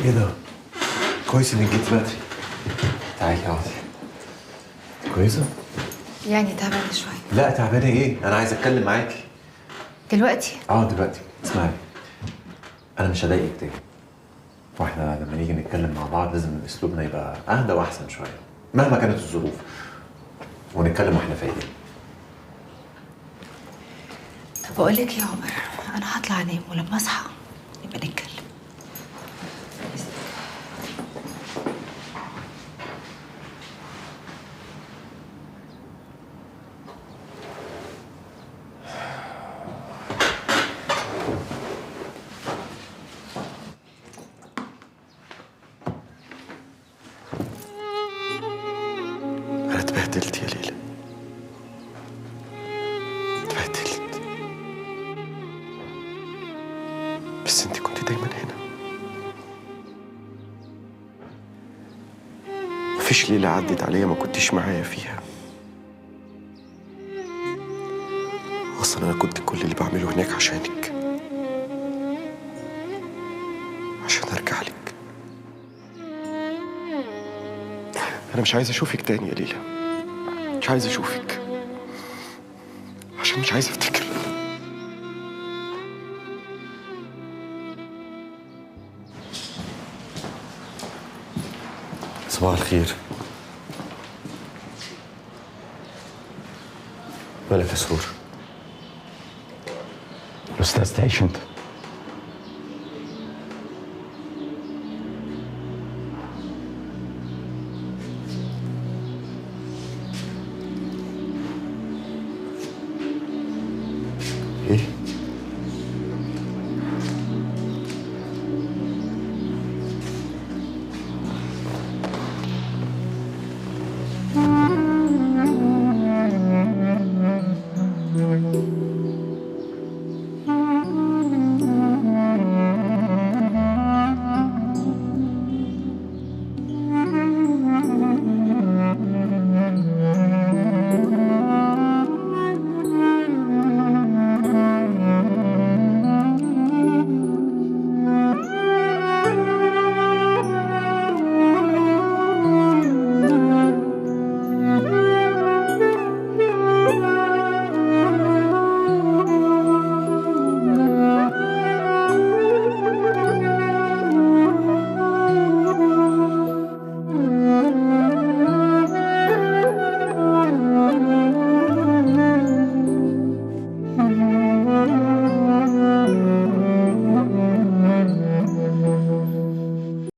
ايه ده؟ كويس انك جيت بدري. تعالي اقعدي. كويسة؟ يعني تعبانة شوية. لا تعبانة ايه؟ أنا عايز أتكلم معاكي. دلوقتي؟ دلوقتي. اسمعي، أنا مش هضايقك تاني. واحنا لما نيجي نتكلم مع بعض لازم أسلوبنا يبقى أهدى وأحسن شوية مهما كانت الظروف. ونتكلم واحنا فايقين. طب بقول لك يا عمر، أنا هطلع أنام ولما أصحى نبقى نتكلم. أنا اتبهدلت يا ليلى، اتبهدلت. بس انت كنت دايما هنا. مفيش ليلة عدت عليا ما كنتش معايا فيها. أصلا أنا كنت كل اللي بعمله هناك عشانك، عشان أرجع لك. أنا مش عايز أشوفك تاني يا ليلى، مش عايز أشوفك عشان مش عايز أفتكر. صباح الخير. مالك يا سرور؟ الأستاذ تايشنت. ايه؟